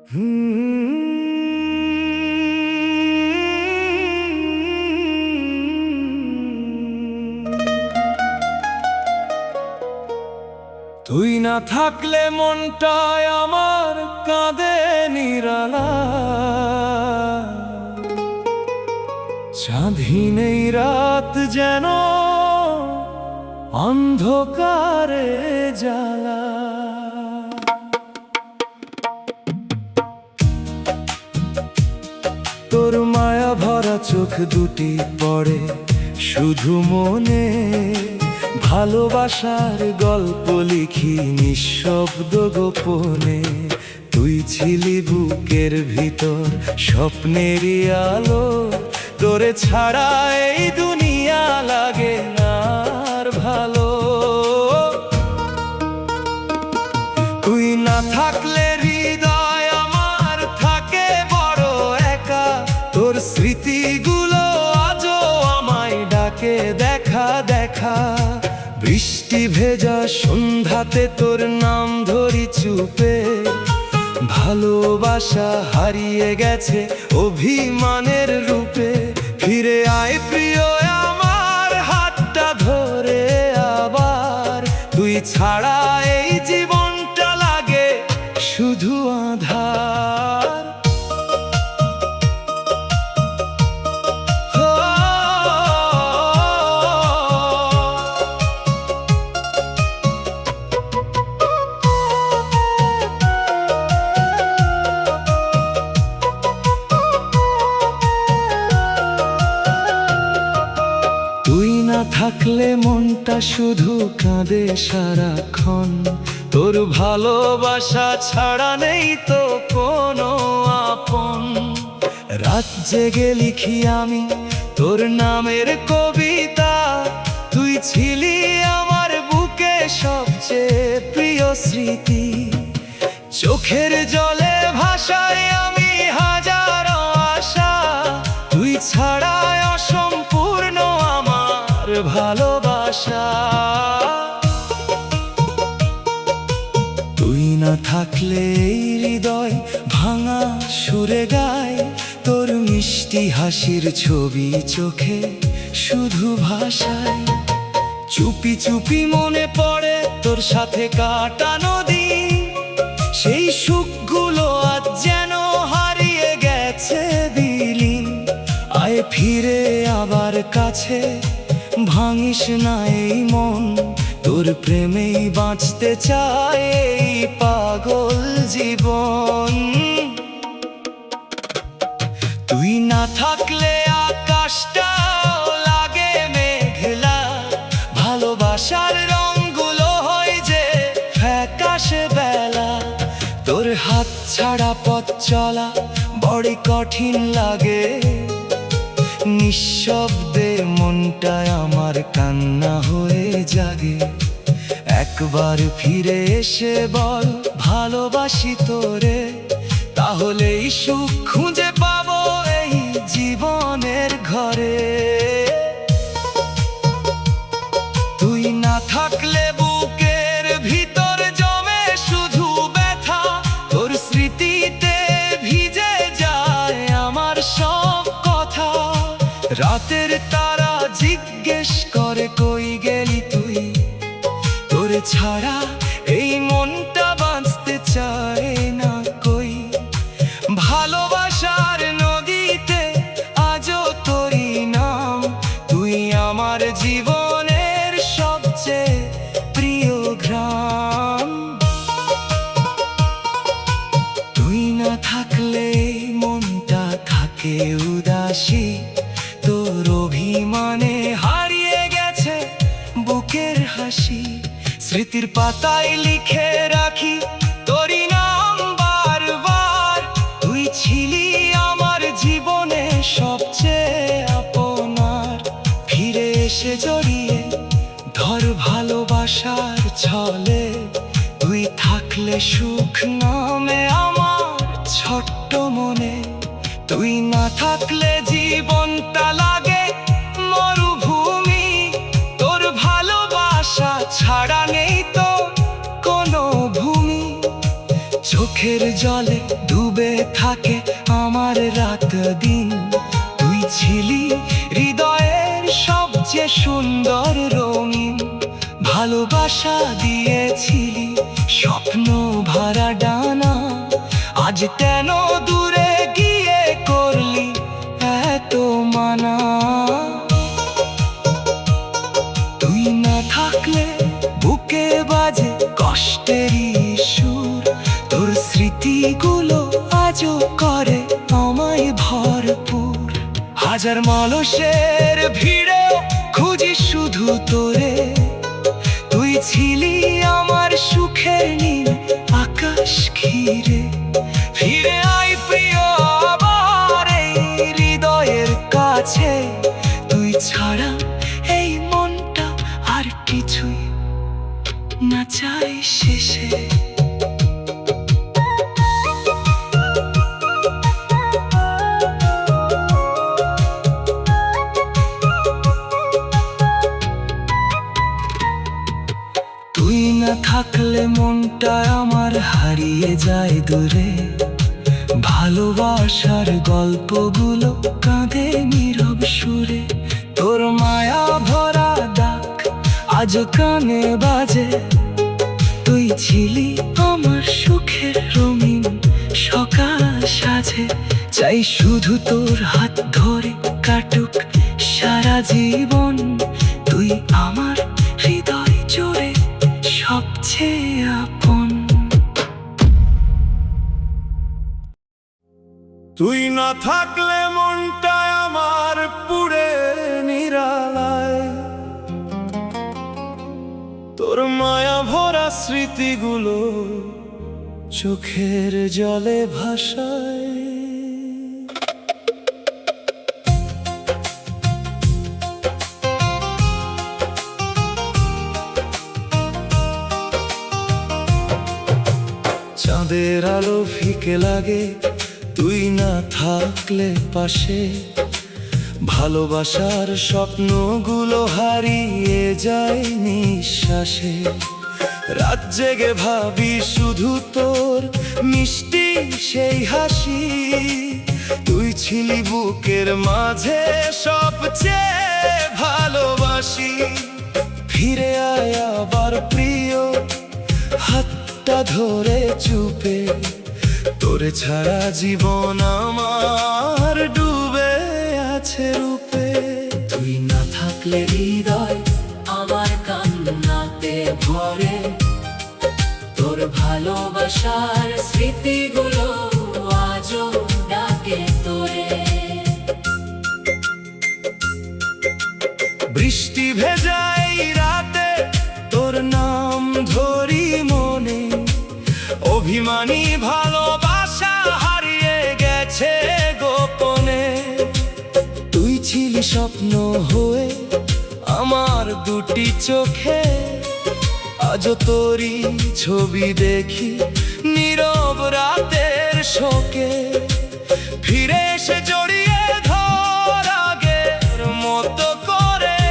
তুই না থাকলে মনটায় আমার কাঁদে নিরালা, স্বাধীন এই রাত যেন অন্ধকারে জ্বালা। তোর মায়া ভরা চোখ দুটি পড়ে শুধু মনে, ভালোবাসার গল্প লিখি নিঃশব্দ গোপনে। তুই ছিলি বুকের ভিতর স্বপ্নেরই আলো, তোরে ছাড়া এই দুনিয়া লাগে না আর ভালো। তুই না থাকলে হৃদয় আমার থাকে বড় একা, তোর স্মৃতিগুলো আজও আমায় ডাকে দেখা দেখা। বৃষ্টি ভেজা সন্ধ্যাতে তোর নাম ধরি চুপে, ভালোবাসা হারিয়ে গেছে অভিমানের রূপে। ফিরে আয় প্রিয় আমার হাতটা ধরে আবার, তুই ছাড়া এই জীবনটা লাগে শুধু আঁধার। তুই না থাকলে মনটা শুধু কাঁদে সারাক্ষণ, তোর ভালোবাসা ছাড়া নেই তো কোনো আপন। রাত জেগে লিখি আমি তোর নামের কবিতা, তুই ছিলি আমার বুকে সবচেয়ে প্রিয় স্মৃতি। চোখের জলে ভাষায় আমি হাজারো আশা, তুই ছাড়া অসম্পূর্ণ আমার ভালোবাসা। তুই না থাকলে এই হৃদয় ভাঙা সুরে গায়, তোর মিষ্টি হাসির ছবি চোখে শুধু ভাষায়। চুপি চুপি মনে পড়ে তোর সাথে কাটানো দিন, সেই সুখগুলো আজ যেন হারিয়ে গেছে বিলীন। আয় ফিরে আবার কাছে, ভাঙিস না এই মন, তোর প্রেমেই বাঁচতে চায় এই পাগল জীবন। তুই না থাকলে আকাশটাও লাগে মেঘলা, ভালোবাসার রঙগুলো হয় যে ফ্যাকাশে বেলা। তোর হাত ছাড়া পথ চলা বড় কঠিন লাগে, নিঃশব্দে মনটায় আমার কান্না হয়ে জাগে। একবার ফিরে এসে বল ভালোবাসি তোরে, তাহলেই সুখ খুঁজে পাবো এই জীবনের ঘরে। তুই না থাকলে বুকের ভিতর জমে শুধু ব্যথা, তোর স্মৃতিতে ভিজে যায় আমার সব কথা। রাতের তারা জিজ্ঞেস করে কই গেলি তুই, তোরে ছাড়া এই মনটা বাঁচতে চায় না কই। ভালোবাসার নদীতে আজও তোরই নাম, তুই আমার জীবনের সবচেয়ে প্রিয় ঘ্রাণ। তুই না থাকলে মনটা থাকে উদাসী, তোর অভিমানে হারিয়ে গেছে বুকের হাসি। স্মৃতির পাতায় লিখে রাখি তোরই নাম বারবার, তুই ছিলি আমার জীবনে সবচেয়ে আপনার। ফিরে এসে জড়িয়ে ধর ভালোবাসার ছলে, তুই থাকলে সুখ নামে আমার ছোট্ট মনে। তুই না থাকলে জীবনটা লাগে মরুভূমি, তোর ভালোবাসা ছাড়া নেই তো কোনো ভূমি। চোখে চোখের জলে ডুবে থাকে আমার রাত দিন। তুই ছিলি হৃদয়ের সবচেয়ে সুন্দর রঙিন, ভালোবাসা দিয়েছিলি স্বপ্ন ভরা ডানা। আজ কেন দূরে গিয়ে করলি এত মানা? তুই না থাকলে বুকে বাজে কষ্টেরই সুর, তোর স্মৃতিগুলো আজও করে আমায় ভরপুর। হাজার মানুষের ভিড়েও খুঁজি শুধু তোরে, তুই ছিলি আমার সুখের নীল আকাশ ঘিরে। ফিরে আয় প্রিয় আবার এই হৃদয়ের কাছে, তুই ছাড়া এই মনটা আর কিছুই না চাই শেষে। তুই না থাকলে মনটা আমার হারিয়ে যায় দূরে, ভালোবাসার গল্পগুলো কাঁদে নীরব সুরে। তোর মায়া ভরা ডাক আজ কানে বাজে, তুই ছিলি আমার সুখের রঙিন সকাল সাজে। চাই শুধু তোর হাত ধরে কাটুক সারা জীবন, তুই আমার হৃদয় জোরে সবচেয়ে আপন। তুই না থাকলে মনটা আমার পুড়ে নিরালায়, তোর মায়া ভরা স্মৃতিগুলো চোখের জলে ভাসায়। চাঁদের আলো ফিকে লাগে তুই না থাকলে পাশে, ভালোবাসার স্বপ্নগুলো হারিয়ে যায় নিঃশ্বাসে। রাত জেগে ভাবি শুধু তোর মিষ্টি সেই হাসি, তুই ছিলি বুকের মাঝে সবচেয়ে ভালোবাসি। ফিরে আয় আবার প্রিয়, হাতটা ধরে চুপে, তোরে ছাড়া জীবন আমার ডুবে আছে রূপে। তুই না থাকলে হৃদয় আমার কান্নাতে ভরে, তোর ভালোবাসার স্মৃতিগুলো আজও ডাকে তোরে। বৃষ্টি ভেজাই রাতে তোর নাম ধরি মনে, অভিমানী ভালোবাসা হারিয়ে গেছে গোপনে। তুই ছিলি স্বপ্ন হয়ে আমার দুটি চোখে, আজও তোরই ছবি দেখি নীরব রাতের শোকে। ফিরে এসে জড়িয়ে ধর আগের মতো করে,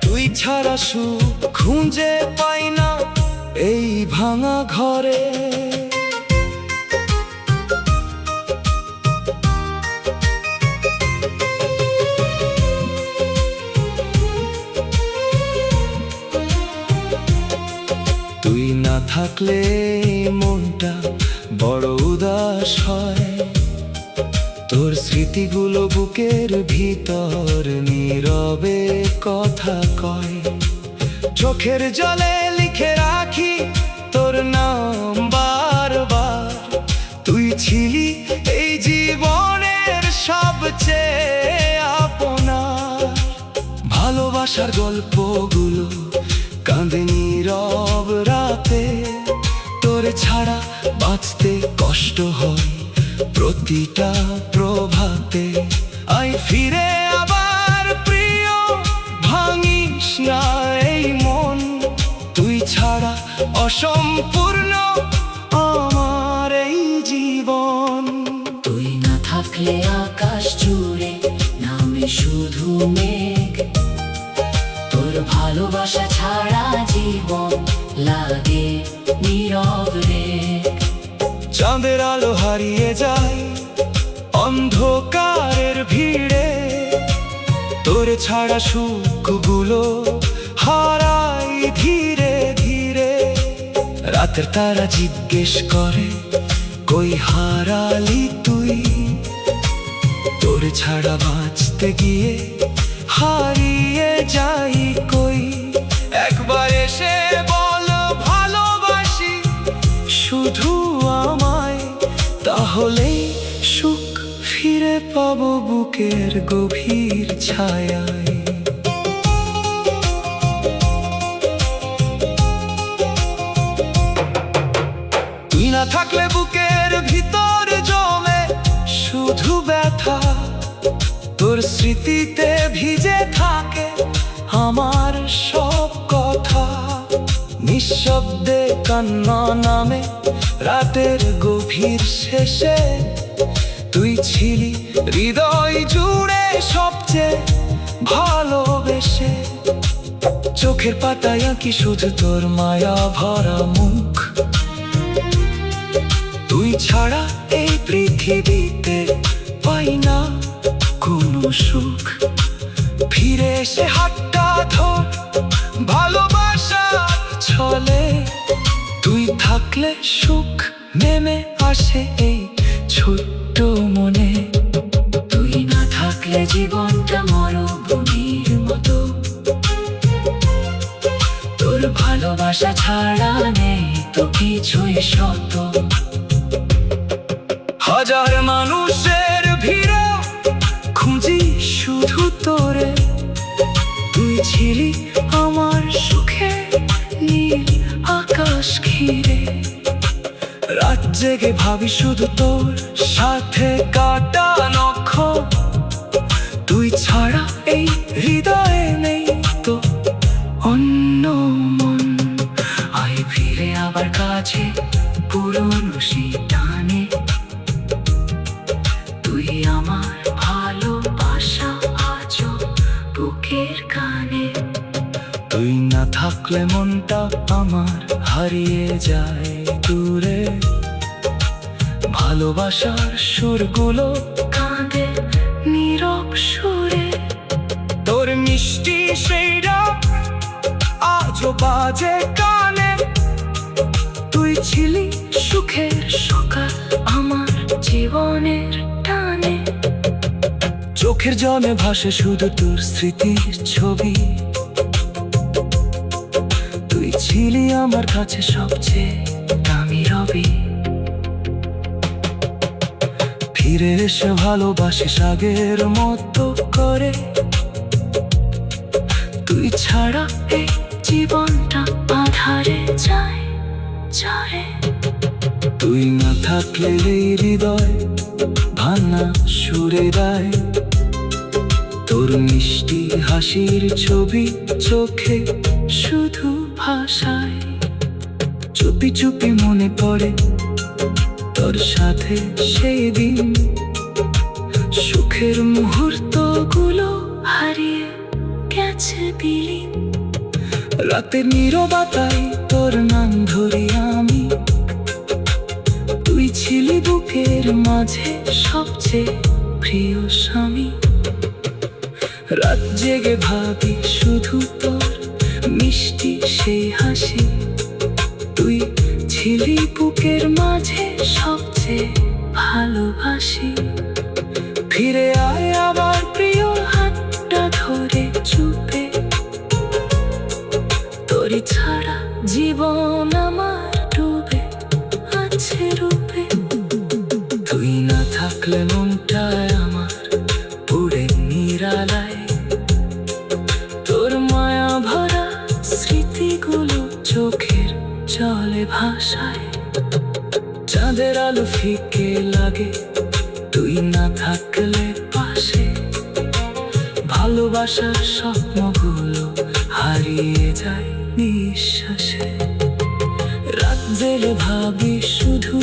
তুই ছাড়া সুখ খুঁজে পাই না এই ভাঙা ঘরে। তুই না থাকলে মনটা বড় উদাস হয়, তোর স্মৃতিগুলো বুকের ভিতর নীরবে কথা কয়। চোখের জলে লিখে রাখি তোর নাম বারবার, তুই ছিলি এই জীবনের সবচেয়ে আপনার। ভালোবাসার গল্পগুলো কাঁদে নীরব রাতে, তোরে ছাড়া বাঁচতে কষ্ট হয় প্রতিটা প্রভাতে। আই ফিরে আবার প্রিয়, ভাঙিস না এই মন, তুই ছাড়া অসম্পূর্ণ আমার এই জীবন। তুই না থাকলে আকাশ জুড়ে নামে শুধু মেঘ, তোর ভালোবাসা ছাড়া জীবন লাগে নীরব রে। চাঁদের আলো হারিয়ে যায় অন্ধকারের ভিড়ে, তোর ছাড়া সুখগুলো হারাই ধীরে ধীরে। রাতের তারা জিজ্ঞেস করে কই হারালি তুই, তোর ছাড়া বাঁচতে গিয়ে হারিয়ে যাই কই। একবার এসে বল ভালোবাসি শুধু আমায়, তাহলেই সুখ ফিরে পাবো বুকের গভীর ছায়ায়। তুই না থাকলে বুকের ভিতর জমে শুধু ব্যথা, তোর স্মৃতিতে ভিজে থাকে আমার সব কথা। নিঃশব্দে কান্না নামে রাতের গভীর শেষে, তুই ছিলি হৃদয় জুড়ে সবচেয়ে ভালোবেসে। চোখের পাতায় আঁকি শুধু তোর মায়া ভরা মুখ, তুই ছাড়া এই পৃথিবীতে পাই না কোনো সুখ। ফিরে এসে হাতটা ধর ভালোবাসা ছলে, তুই থাকলে সুখ নেমে আসে এই ছোট্ট মনে। তুই না থাকলে জীবনটা মরুভূমির মতো, তোর ভালোবাসা ছাড়া নেই তো কিছুই সত। হাজার মানুষের ভিড়ে খুঁজি শুধু তোরে, তুই ছিলি আমার সুখে নীল আকাশ ঘিরে। রাত জেগে ভাবি শুধু তোর সাথে কাটানো ক্ষণ, তুই ছাড়া এই হৃদয়ে নেই তো অন্য মন। আয় ফিরে আবার কাছে পুরনো সেই টানে, তুই আমার ভালোবাসা আজও বুকের কানে। তুই না থাকলে মনটা আমার হারিয়ে যায় দূরে, ভালোবাসার সুরগুলো কাঁদে নীরব সুরে। তোর মিষ্টি সেই রাত আজও বাজে কানে, তুই ছিলি সুখের সকাল আমার জীবনের টানে। চোখের জলে ভাসে শুধু তোর স্মৃতির ছবি, তুই ছিলি আমার কাছে সবচেয়ে দামি রবি। ফিরে এসে ভালোবাসিস আগের মতো করে, তুই ছাড়া এই জীবনটা আধারে যায় যায়। তুই না থাকলে এই হৃদয় ভাঙা সুরে গায়, তোর মিষ্টি হাসির ছবি চোখে শুধু ভাষায়। চুপি চুপি মনে পড়ে তোর সাথে সেই দিন, সুখের মুহূর্তগুলো হারিয়ে গেছে বিলীন। রাতের নীরবতায় তোর নাম ধরি আমি, তুই ছিলি বুকের মাঝে সবচেয়ে প্রিয় স্বামী। রাত জেগে ভাবি শুধু তোর মিষ্টি সেই হাসি, তুই ছিলি বুকের মাঝে সবচেয়ে ভালোবাসি। ফিরে আয় আবার প্রিয় হাতটা ধরে চুপে, তোরি ছাড়া জীবন আমার ডুবে আছে রূপে। তুই না থাকলে মনটায় আমার পুড়ে নিরালায়, তোর মায়া ভরা স্মৃতিগুলো চোখের জলে ভাসায়। চাঁদের আলো ফিকে লাগে তুই না থাকলে পাশে, ভালোবাসার স্বপ্নগুলো হারিয়ে যায় নিঃশ্বাসে। রাত জেলে ভাবি শুধু